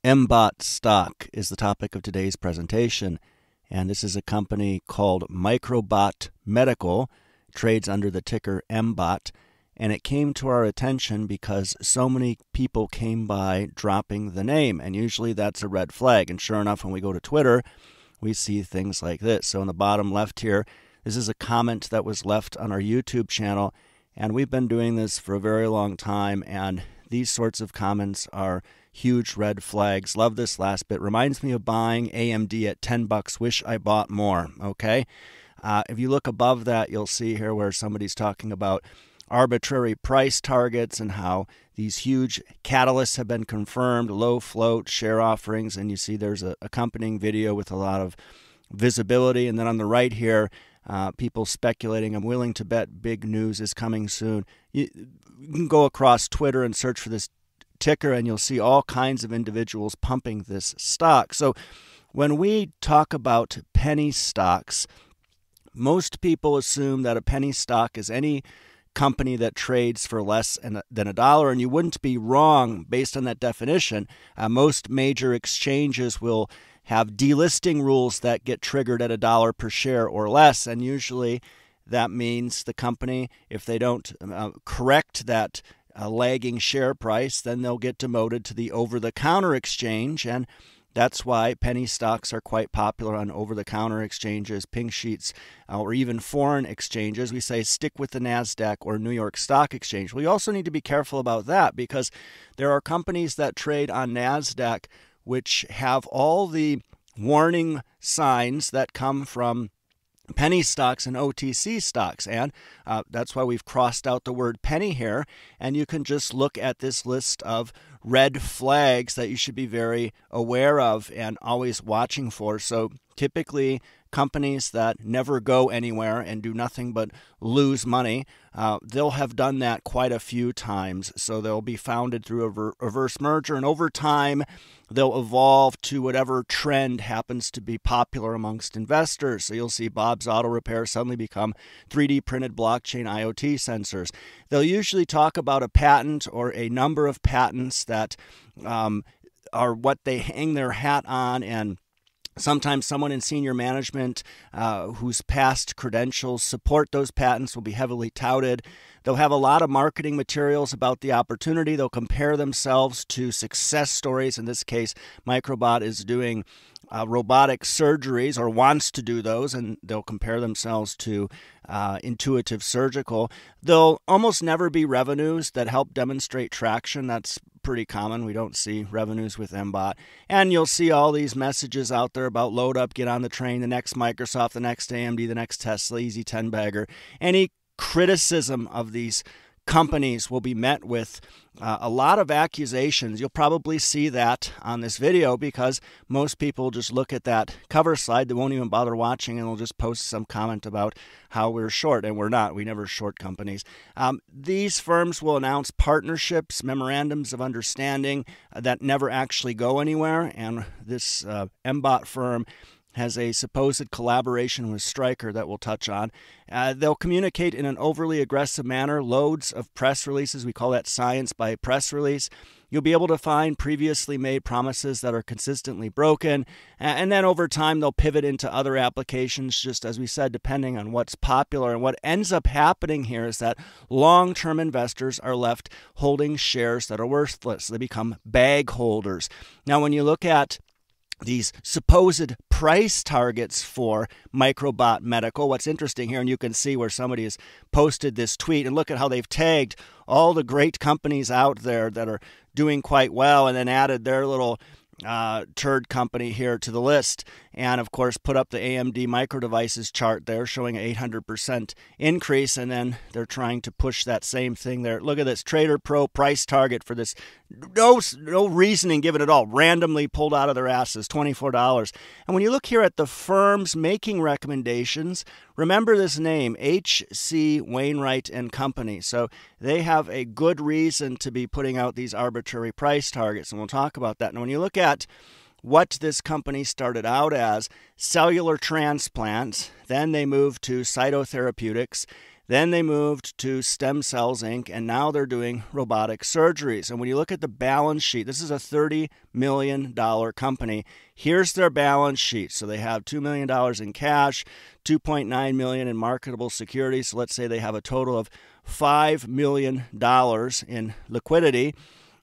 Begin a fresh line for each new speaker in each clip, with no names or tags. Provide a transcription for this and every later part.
MBOT stock is the topic of today's presentation, and this is a company called Microbot Medical, trades under the ticker MBOT, and it came to our attention because so many people came by dropping the name, and usually that's a red flag. And sure enough, when we go to Twitter, we see things like this. So in the bottom left here, this is a comment that was left on our YouTube channel, and we've been doing this for a very long time, and these sorts of comments are huge red flags. Love this last bit. Reminds me of buying AMD at $10. Wish I bought more. Okay. If you look above that, you'll see here where somebody's talking about arbitrary price targets and how these huge catalysts have been confirmed, low float, share offerings, and you see there's a accompanying video with a lot of visibility. And then on the right here, people speculating, I'm willing to bet big news is coming soon. You can go across Twitter and search for this ticker, and you'll see all kinds of individuals pumping this stock. So when we talk about penny stocks, most people assume that a penny stock is any company that trades for less than a dollar, and you wouldn't be wrong based on that definition. Most major exchanges will have delisting rules that get triggered at $1 per share or less, and usually that means the company, if they don't correct that lagging share price, then they'll get demoted to the over-the-counter exchange, and that's why penny stocks are quite popular on over-the-counter exchanges, pink sheets, or even foreign exchanges. We say stick with the NASDAQ or New York Stock Exchange. We also need to be careful about that because there are companies that trade on NASDAQ which have all the warning signs that come from penny stocks and OTC stocks, and that's why we've crossed out the word penny here, and you can just look at this list of red flags that you should be very aware of and always watching for. So typically companies that never go anywhere and do nothing but lose money, they'll have done that quite a few times. So they'll be founded through a reverse merger, and over time they'll evolve to whatever trend happens to be popular amongst investors. So you'll see Bob's Auto Repair suddenly become 3D printed blockchain IoT sensors. They'll usually talk about a patent or a number of patents that are what they hang their hat on, and sometimes someone in senior management whose past credentials support those patents will be heavily touted. They'll have a lot of marketing materials about the opportunity. They'll compare themselves to success stories. In this case, Microbot is doing robotic surgeries or wants to do those, and they'll compare themselves to Intuitive Surgical. There'll almost never be revenues that help demonstrate traction. That's pretty common. We don't see revenues with MBOT. And you'll see all these messages out there about load up, get on the train, the next Microsoft, the next AMD, the next Tesla, easy 10-bagger. Any criticism of these companies will be met with a lot of accusations. You'll probably see that on this video because most people just look at that cover slide. They won't even bother watching, and they'll just post some comment about how we're short, and we're not. We never short companies. These firms will announce partnerships, memorandums of understanding that never actually go anywhere, and this MBOT firm has a supposed collaboration with Stryker that we'll touch on. They'll communicate in an overly aggressive manner, loads of press releases. We call that science by press release. You'll be able to find previously made promises that are consistently broken, and then over time they'll pivot into other applications, just as we said, depending on what's popular. And what ends up happening here is that long-term investors are left holding shares that are worthless. They become bag holders. Now, when you look at these supposed price targets for Microbot Medical, what's interesting here, and you can see where somebody has posted this tweet, and look at how they've tagged all the great companies out there that are doing quite well, and then added their little turd company here to the list, and of course put up the AMD Micro Devices chart there showing an 800% increase, and then they're trying to push that same thing there. Look at this Trader Pro price target for this, no reasoning given at all, randomly pulled out of their asses, $24. And when you look here at the firms making recommendations, remember this name, H.C. Wainwright and Company. So they have a good reason to be putting out these arbitrary price targets, and we'll talk about that. And when you look at what this company started out as, cellular transplants, then they moved to cytotherapeutics, Then they moved to Stem Cells Inc., and now they're doing robotic surgeries. And when you look at the balance sheet, this is a $30 million company. Here's their balance sheet. So they have $2 million in cash, $2.9 million in marketable securities. So let's say they have a total of $5 million in liquidity.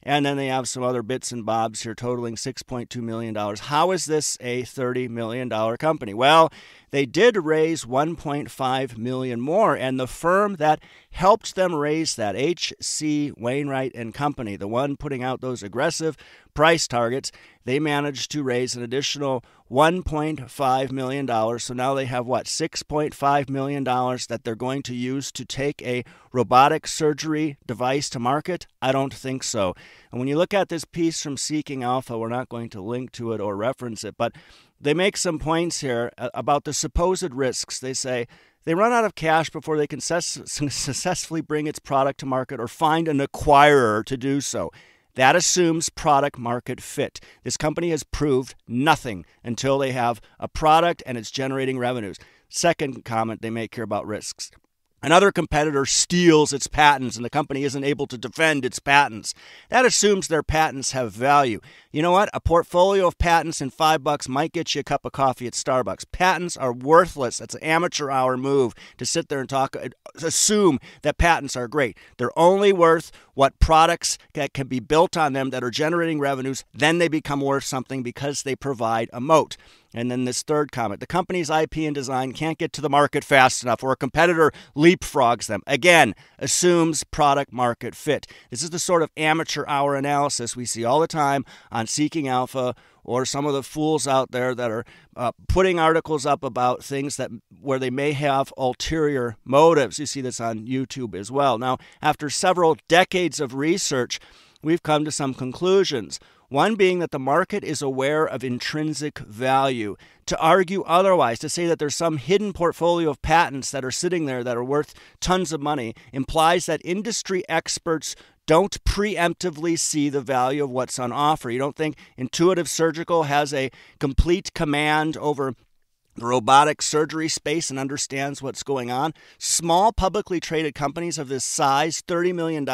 And then they have some other bits and bobs here totaling $6.2 million. How is this a $30 million company? Well, they did raise $1.5 million more, and the firm that helped them raise that, H.C. Wainwright and Company, the one putting out those aggressive price targets, they managed to raise an additional $1.5 million. So now they have, $6.5 million that they're going to use to take a robotic surgery device to market? I don't think so. And when you look at this piece from Seeking Alpha, we're not going to link to it or reference it, but they make some points here about the supposed risks. They say they run out of cash before they can successfully bring its product to market or find an acquirer to do so. That assumes product market fit. This company has proved nothing until they have a product and it's generating revenues. Second comment they make here about risks. Another competitor steals its patents and the company isn't able to defend its patents. That assumes their patents have value. You know what? A portfolio of patents in $5 might get you a cup of coffee at Starbucks. Patents are worthless. That's an amateur hour move to sit there and assume that patents are great. They're only worth what products that can be built on them that are generating revenues. Then they become worth something because they provide a moat. And then this third comment, the company's IP and design can't get to the market fast enough or a competitor leapfrogs them. Again, assumes product market fit. This is the sort of amateur hour analysis we see all the time on Seeking Alpha or some of the fools out there that are putting articles up about things where they may have ulterior motives. You see this on YouTube as well. Now, after several decades of research, we've come to some conclusions. One being that the market is aware of intrinsic value. To argue otherwise, to say that there's some hidden portfolio of patents that are sitting there that are worth tons of money, implies that industry experts don't preemptively see the value of what's on offer. You don't think Intuitive Surgical has a complete command over the robotic surgery space and understands what's going on? Small publicly traded companies of this size, $30 million,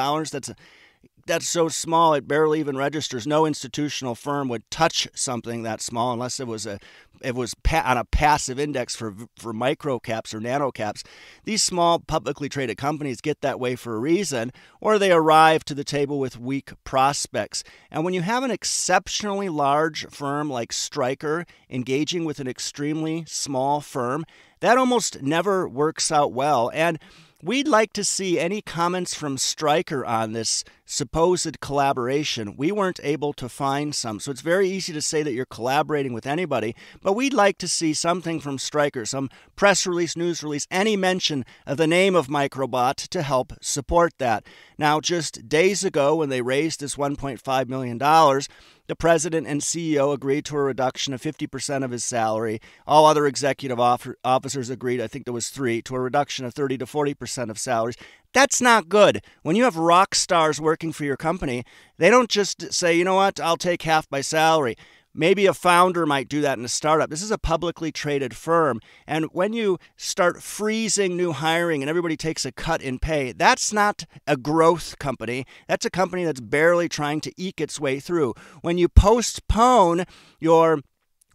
that's so small it barely even registers. No institutional firm would touch something that small unless it was on a passive index for micro caps or nano caps. These small publicly traded companies get that way for a reason, or they arrive to the table with weak prospects. And when you have an exceptionally large firm like Stryker engaging with an extremely small firm, that almost never works out well. And we'd like to see any comments from Stryker on this supposed collaboration. We weren't able to find some, so it's very easy to say that you're collaborating with anybody, but we'd like to see something from Stryker, some press release, news release, any mention of the name of Microbot to help support that. Now, just days ago when they raised this $1.5 million, the president and CEO agreed to a reduction of 50% of his salary. All other executive officers agreed, I think there was 3, to a reduction of 30 to 40% of salaries. That's not good. When you have rock stars working for your company, they don't just say, you know what, I'll take half my salary. Maybe a founder might do that in a startup. This is a publicly traded firm. And when you start freezing new hiring and everybody takes a cut in pay, that's not a growth company. That's a company that's barely trying to eke its way through. When you postpone your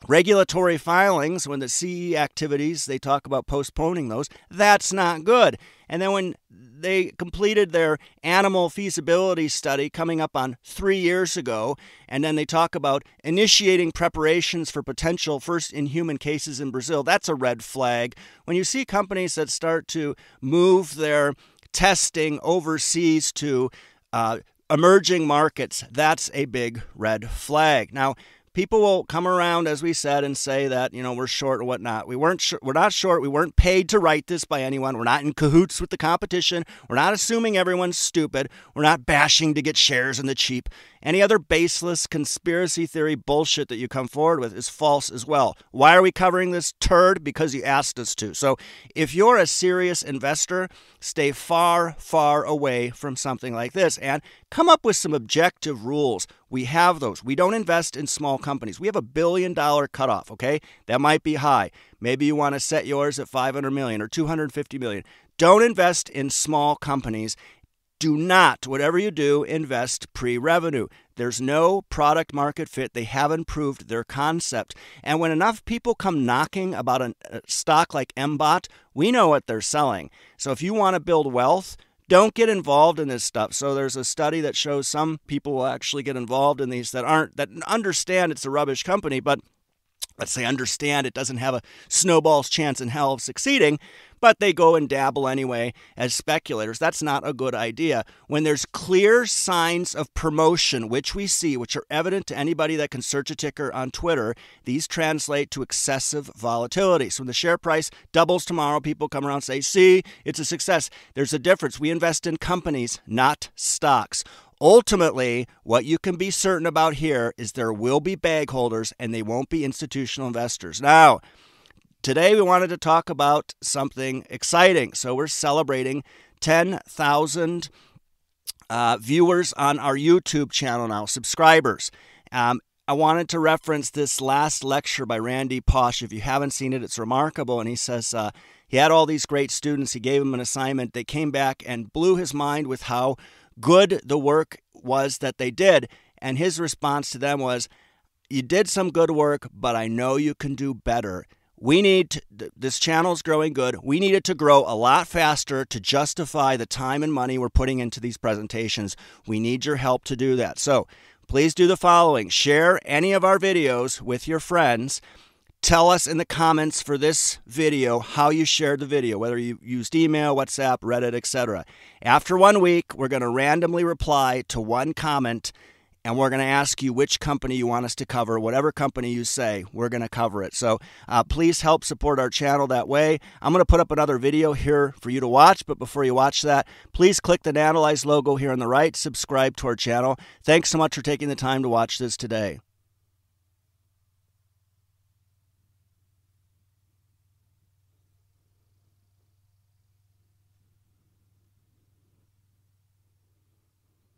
regulatory filings, when the CE activities, they talk about postponing those, that's not good. And then when they completed their animal feasibility study coming up on 3 years ago, and then they talk about initiating preparations for potential first-in-human cases in Brazil, that's a red flag. When you see companies that start to move their testing overseas to emerging markets, that's a big red flag. Now, people will come around, as we said, and say that, we're short or whatnot. We're not short. We weren't paid to write this by anyone. We're not in cahoots with the competition. We're not assuming everyone's stupid. We're not bashing to get shares in the cheap. Any other baseless conspiracy theory bullshit that you come forward with is false as well. Why are we covering this turd? Because you asked us to. So if you're a serious investor, stay far, far away from something like this and come up with some objective rules. We have those. We don't invest in small companies. We have $1 billion cutoff, okay? That might be high. Maybe you want to set yours at $500 million or $250 million. Don't invest in small companies. Do not, whatever you do, invest pre-revenue. There's no product market fit. They haven't proved their concept. And when enough people come knocking about a stock like MBOT, we know what they're selling. So if you want to build wealth, don't get involved in this stuff. So there's a study that shows some people will actually get involved in these that understand it's a rubbish company, but let's say understand it doesn't have a snowball's chance in hell of succeeding, but they go and dabble anyway as speculators. That's not a good idea. When there's clear signs of promotion, which we see, which are evident to anybody that can search a ticker on Twitter, these translate to excessive volatility. So when the share price doubles tomorrow, people come around and say, see, it's a success. There's a difference. We invest in companies, not stocks. Ultimately, what you can be certain about here is there will be bag holders and they won't be institutional investors. Now, today we wanted to talk about something exciting. So we're celebrating 10,000 viewers on our YouTube channel now, subscribers. I wanted to reference this last lecture by Randy Pausch. If you haven't seen it, it's remarkable. And he says he had all these great students. He gave them an assignment. They came back and blew his mind with how good the work was that they did. And his response to them was, you did some good work, but I know you can do better. This channel's growing good. We need it to grow a lot faster to justify the time and money we're putting into these presentations. We need your help to do that. So please do the following. Share any of our videos with your friends. Tell us in the comments for this video how you shared the video, whether you used email, WhatsApp, Reddit, etc. After 1 week, we're going to randomly reply to one comment, and we're going to ask you which company you want us to cover. Whatever company you say, we're going to cover it. So please help support our channel that way. I'm going to put up another video here for you to watch, but before you watch that, please click the Nanalyze logo here on the right, subscribe to our channel. Thanks so much for taking the time to watch this today.